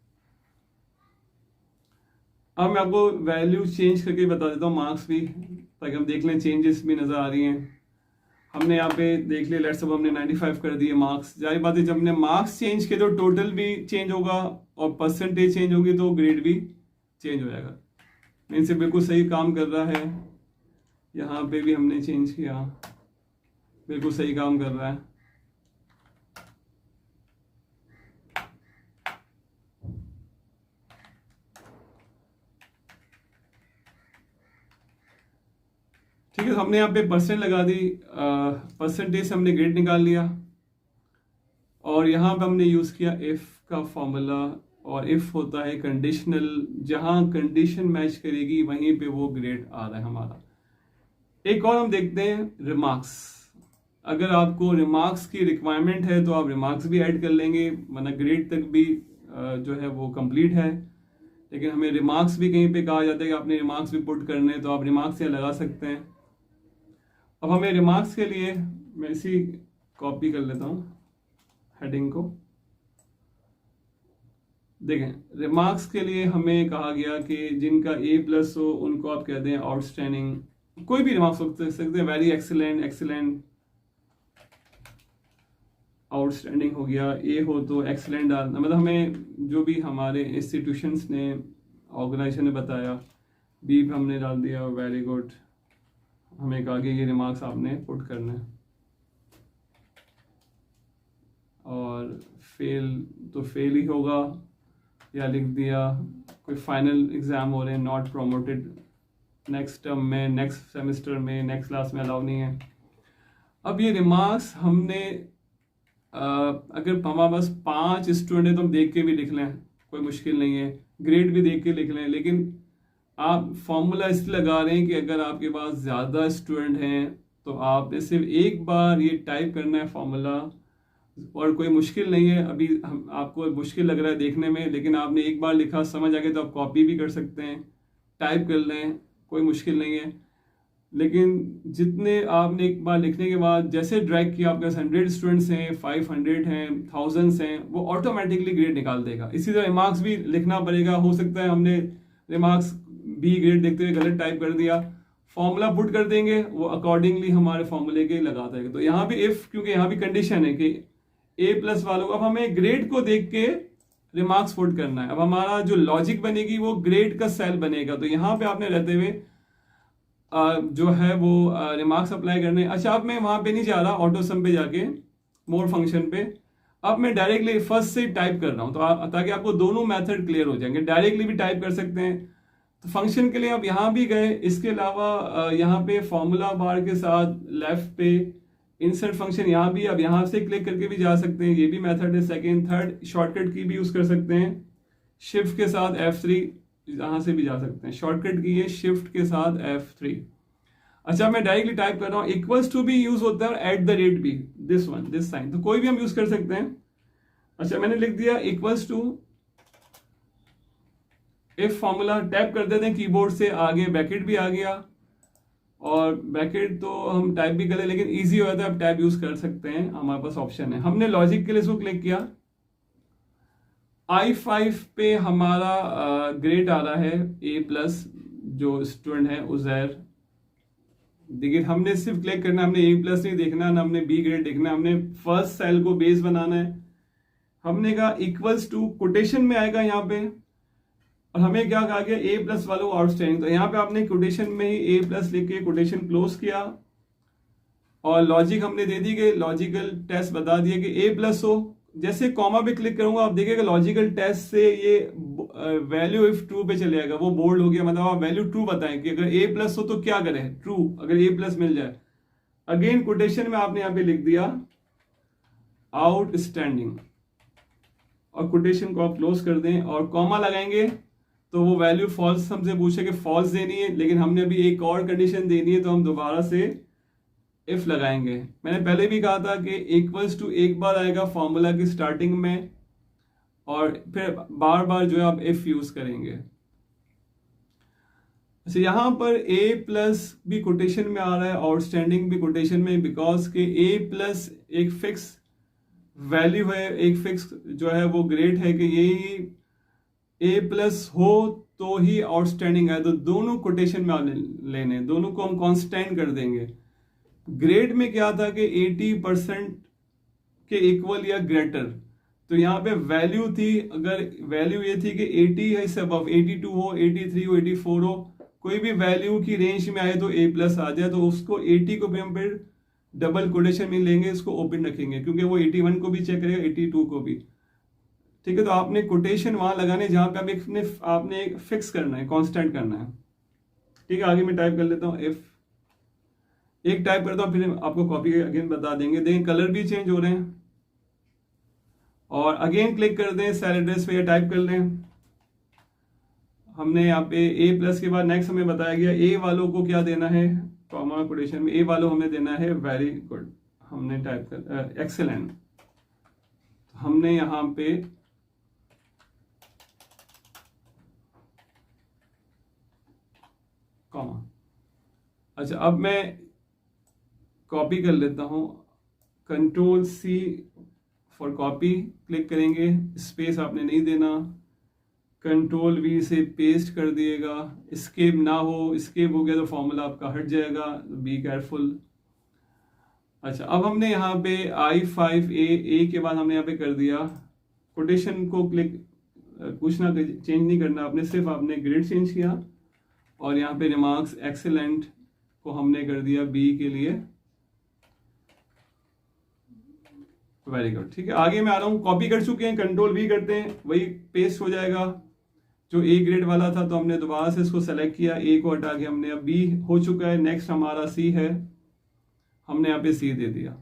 Speaker 1: अब मैं आपको वैल्यू चेंज करके बता देता हूँ, मार्क्स भी, ताकि हम देख लें चेंजेस भी नजर आ रही हैं। हमने यहाँ पे देख लिया, लेट्स सपोज हमने 95 कर दिए मार्क्स। जाहिर बात है जब हमने मार्क्स चेंज किए तो टोटल भी चेंज होगा और परसेंटेज चेंज होगी तो ग्रेड भी चेंज हो जाएगा। मीन से बिल्कुल सही काम कर रहा है। यहाँ पे भी हमने चेंज किया, बिल्कुल सही काम कर रहा है। ठीक है, हमने यहाँ पे परसेंट लगा दी, परसेंटेज से हमने ग्रेड निकाल लिया और यहाँ पे हमने यूज किया इफ का फॉर्मूला। और इफ होता है कंडीशनल, जहां कंडीशन मैच करेगी वहीं पे वो ग्रेड आ रहा है हमारा। एक और हम देखते हैं रिमार्क्स। अगर आपको रिमार्क्स की रिक्वायरमेंट है तो आप रिमार्क्स भी ऐड कर लेंगे, वरना ग्रेड तक भी जो है वो कंप्लीट है। लेकिन हमें रिमार्क्स भी कहीं पे कहा जाता है कि आपने रिमार्क्स भी पुट करने हैं, तो आप रिमार्क्स यहाँ लगा सकते हैं। अब हमें रिमार्क्स के लिए मैं इसी कॉपी कर लेता हूँ हेडिंग को। देखें रिमार्क्स के लिए हमें कहा गया कि जिनका A+ हो उनको आप कहते हैं आउटस्टैंडिंग। कोई भी रिमार्क्स हो सकते हैं, वेरी एक्सीलेंट, एक्सीलेंट, आउटस्टैंडिंग हो गया। ए हो तो एक्सीलेंट डालना, मतलब हमें जो भी हमारे इंस्टीट्यूशंस ने, ऑर्गेनाइजेशन ने बताया। बी भी हमने डाल दिया, वेरी गुड। हमें कहा कि ये रिमार्क्स आपने पुट करना है। और फेल तो फेल ही होगा, या लिख दिया कोई फाइनल एग्जाम हो रहे हैं, नॉट प्रोमोटेड, नेक्स्ट टर्म में, नेक्स्ट सेमेस्टर में, नेक्स्ट क्लास में अलाउ नहीं है। अब ये रिमार्क्स हमने अगर हमारे पास 5 स्टूडेंट है तो हम देख के भी लिख लें, कोई मुश्किल नहीं है। ग्रेड भी देख के लिख लें, लेकिन आप फॉर्मूला इसलिए लगा रहे हैं कि अगर आपके पास ज़्यादा स्टूडेंट हैं तो आपने सिर्फ एक बार ये टाइप करना है फॉर्मूला, और कोई मुश्किल नहीं है। अभी हम आपको मुश्किल लग रहा है देखने में, लेकिन आपने एक बार लिखा समझ आ गया तो आप कॉपी भी कर सकते हैं, टाइप कर लें, कोई मुश्किल नहीं है। लेकिन जितने आपने एक बार लिखने के बाद जैसे ड्रैग किया, आपके 100 स्टूडेंट्स हैं, 500 हैं, थाउजेंड्स हैं, वो ऑटोमेटिकली ग्रेड निकाल देगा। इसी तरह रिमार्क्स भी लिखना पड़ेगा। हो सकता है हमने रिमार्क्स बी ग्रेड देखते हुए गलत टाइप कर दिया, फॉर्मूला पुट कर देंगे, वो अकॉर्डिंगली हमारे फॉर्मूले के लगा देगा। तो यहाँ भी इफ, क्योंकि यहाँ भी कंडीशन है कि A+ वालों को, अब हमें ग्रेड को देख के रिमार्क्स पुट करना है। अब हमारा जो लॉजिक बनेगी वो ग्रेड का सेल बनेगा। तो यहाँ पे आपने रहते हुए जो है वो रिमार्क्स अप्लाई करने। अच्छा, अब मैं वहां पे नहीं जा रहा, ऑटो सम पे जाके मोर फंक्शन पे, अब मैं डायरेक्टली फर्स्ट से टाइप कर रहा हूं, तो ताकि आपको दोनों मेथड क्लियर हो जाएंगे। डायरेक्टली भी टाइप कर सकते हैं, तो फंक्शन के लिए आप यहां भी गए। इसके अलावा यहाँ पे फॉर्मूला बार के साथ लेफ्ट पे इंसर्ट फंक्शन, यहाँ भी अब यहाँ से क्लिक करके भी जा सकते हैं, ये भी मेथड है। सेकेंड थर्ड शॉर्टकट की भी यूज कर सकते हैं, शिफ्ट के साथ F3 यहां से भी जा सकते हैं। शॉर्टकट की है शिफ्ट के साथ F3। अच्छा, मैं डायरेक्टली टाइप कर रहा हूं, इक्वल्स टू भी यूज होता है, @ भी, दिस साइन, तो कोई भी हम यूज कर सकते हैं। अच्छा, मैंने लिख दिया equals to, if formula type कर देते हैं कीबोर्ड से, आगे ब्रैकेट भी आ गया, और ब्रैकेट तो हम टाइप भी करें, लेकिन इजी हो जाता है, आप टाइप यूज कर सकते हैं, हमारे पास ऑप्शन है। हमने लॉजिक के लिए इसको क्लिक किया, I5 पे हमारा ग्रेड आ रहा है A+, जो स्टूडेंट है उजैर। देखिए, हमने सिर्फ क्लिक करना, हमने A+ नहीं देखना, ना हमने B ग्रेड देखना, हमने फर्स्ट सेल को बेस बनाना है। हमने कहा इक्वल्स टू, कोटेशन में आएगा यहाँ पे, और हमें क्या कहा गया, A+ वालों आउटस्टैंडिंग, तो यहाँ पे आपने कोटेशन में ही A+ लिख के कोटेशन क्लोज किया, और लॉजिक हमने दे दी कि लॉजिकल टेस्ट बता दिया कि A+ हो। जैसे कॉमा पे क्लिक करूंगा, आप देखिएगा लॉजिकल टेस्ट से ये वैल्यू इफ ट्रू पे चले जाएगा, वो बोल्ड हो गया, मतलब आप वैल्यू ट्रू बताएं कि अगर A+ हो तो क्या करें, ट्रू, अगर A+ मिल जाए। अगेन कोटेशन में आपने यहाँ पे लिख दिया आउटस्टैंडिंग, और कोटेशन को आप क्लोज कर दें, और कॉमा लगाएंगे तो वो वैल्यू फॉल्स हमसे पूछे कि फॉल्स देनी है, लेकिन हमने अभी एक और कंडीशन देनी है, तो हम दोबारा से इफ लगाएंगे। मैंने पहले भी कहा था कि इक्वल्स टू एक बार आएगा फॉर्मूला की स्टार्टिंग में, और फिर बार बार जो है आप इफ यूज करेंगे। अच्छा, यहां पर A+ भी कोटेशन में आ रहा है, आउटस्टैंडिंग भी कोटेशन में, बिकॉज के A+ एक फिक्स वैल्यू है, एक फिक्स जो है वो ग्रेड है कि यही A+ हो तो ही आउटस्टैंडिंग है, तो दोनों कोटेशन में लेने, दोनों को हम कांस्टेंट कर देंगे। ग्रेड में क्या था कि 80% के इक्वल या ग्रेटर, तो यहाँ पे वैल्यू थी, अगर वैल्यू ये थी कि 80 है इससे अबव, 82 हो, 83 हो, 84 हो, कोई भी वैल्यू की रेंज में आए तो A+ आ जाए, तो उसको 80 को भी हम फिर डबल कोटेशन में लेंगे, इसको ओपन रखेंगे, क्योंकि वो 81 को भी चेक करेगा, 82 को भी। ठीक है, तो आपने कोटेशन वहां लगाने जहां पे आपने फिक्स करना है, कांस्टेंट करना है। ठीक है, आगे मैं टाइप कर लेता हूँ, इफ एक टाइप करता हूँ, फिर आपको कॉपी अगेन बता देंगे। देखें कलर भी चेंज हो रहे हैं, और अगेन क्लिक कर दें सेल एड्रेस पे, टाइप कर लें। हमने यहाँ पे A+ के बाद नेक्स्ट हमें बताया गया A वालों को क्या देना है, कॉमा कोटेशन में A वालों हमें देना है वेरी गुड, हमने टाइप कर एक्सेलेंट, हमने यहाँ पे कॉमा। अच्छा, अब मैं कॉपी कर लेता हूं, Ctrl+C फॉर कॉपी क्लिक करेंगे, स्पेस आपने नहीं देना, Ctrl+V से पेस्ट कर दिएगा, स्केप ना हो, स्केप हो गया तो फॉर्मूला आपका हट जाएगा, बी केयरफुल। अच्छा, अब हमने यहाँ पे I5A के बाद हमने यहाँ पे कर दिया कोटेशन को क्लिक, कुछ ना चेंज नहीं करना आपने, सिर्फ आपने ग्रेड चेंज किया, और यहाँ पे रिमार्क्स एक्सेलेंट को हमने कर दिया B के लिए, वेरी गुड। ठीक है, आगे मैं आ रहा हूँ, कॉपी कर चुके हैं, Ctrl+V करते हैं, वही पेस्ट हो जाएगा जो A ग्रेड वाला था, तो हमने दोबारा से इसको सेलेक्ट किया, A को हटा के हमने अब B हो चुका है, नेक्स्ट हमारा C है, हमने यहाँ पे C दे दिया,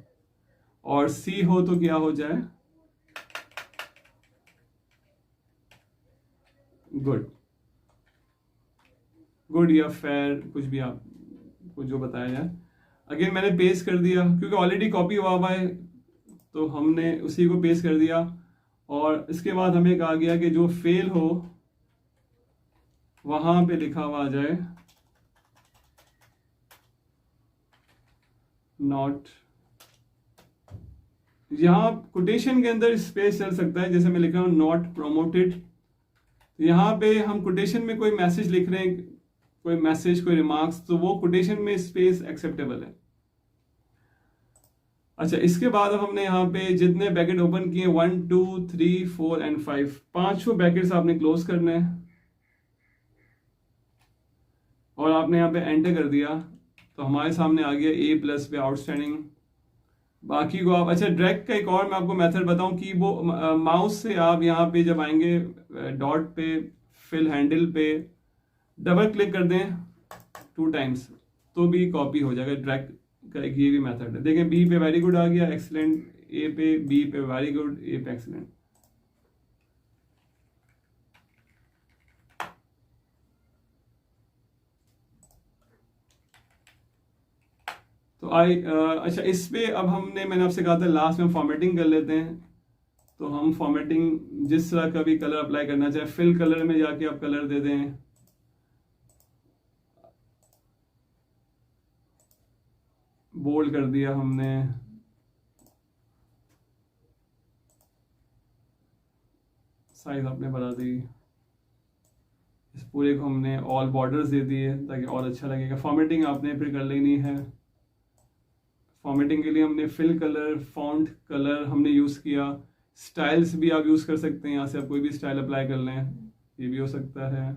Speaker 1: और C हो तो क्या हो जाए, गुड, गुड या फेयर, कुछ भी आप कुछ जो बताया जाए। अगेन मैंने पेस्ट कर दिया, क्योंकि ऑलरेडी कॉपी हुआ है, तो हमने उसी को पेस्ट कर दिया। और इसके बाद हमें कहा गया कि जो फेल हो वहां पे लिखा हुआ आ जाए नॉट। यहां कोटेशन के अंदर स्पेस चल सकता है, जैसे मैं लिख रहा हूं नॉट प्रोमोटेड। यहाँ पे हम कोटेशन में कोई मैसेज लिख रहे हैं, कोई मैसेज, कोई रिमार्क्स, तो वो कोटेशन में स्पेस एक्सेप्टेबल है। अच्छा, इसके बाद अब हमने यहाँ पे जितने ब्रैकेट ओपन किए 1 2 3 4 एंड 5, पांचों ब्रैकेट्स आपने क्लोज करने हैं और आपने यहाँ पे एंटर कर दिया तो हमारे सामने आ गया A प्लस पे आउटस्टैंडिंग। बाकी को आप, अच्छा ड्रैग का एक और मैं आपको मेथड बताऊं कि वो माउस से आप यहाँ पे जब आएंगे डॉट पे फिल हैंडल पे डबल क्लिक कर दें 2 टाइम्स तो भी कॉपी हो जाएगा। ड्रैग का एक ये भी मेथड है। देखें बी पे वेरी गुड आ गया, एक्सीलेंट, ए पे, बी पे वेरी गुड, ए पे एक्सीलेंट। तो अच्छा इस पे अब मैंने आपसे कहा था लास्ट में फॉर्मेटिंग कर लेते हैं। तो हम फॉर्मेटिंग जिस तरह का भी कलर अप्लाई करना चाहे, फिल कलर में जाके आप कलर दे दें, बोल्ड कर दिया हमने, साइज आपने बढ़ा दी, इस पूरे को हमने ऑल बॉर्डर्स दे दिए ताकि और अच्छा लगेगा। फॉर्मेटिंग आपने फिर कर लेनी है। फॉर्मेटिंग के लिए हमने फिल कलर, फॉन्ट कलर हमने यूज़ किया। स्टाइल्स भी आप यूज़ कर सकते हैं, यहाँ से आप कोई भी स्टाइल अप्लाई कर लें, ये भी हो सकता है।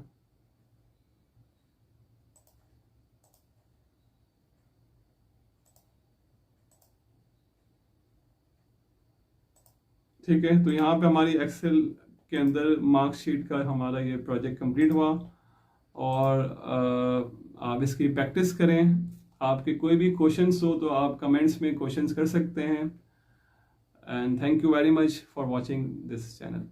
Speaker 1: ठीक है, तो यहाँ पे हमारी एक्सेल के अंदर मार्कशीट का हमारा ये प्रोजेक्ट कंप्लीट हुआ। और आप इसकी प्रैक्टिस करें। आपके कोई भी क्वेश्चंस हो तो आप कमेंट्स में क्वेश्चंस कर सकते हैं। And thank you very much for watching this channel.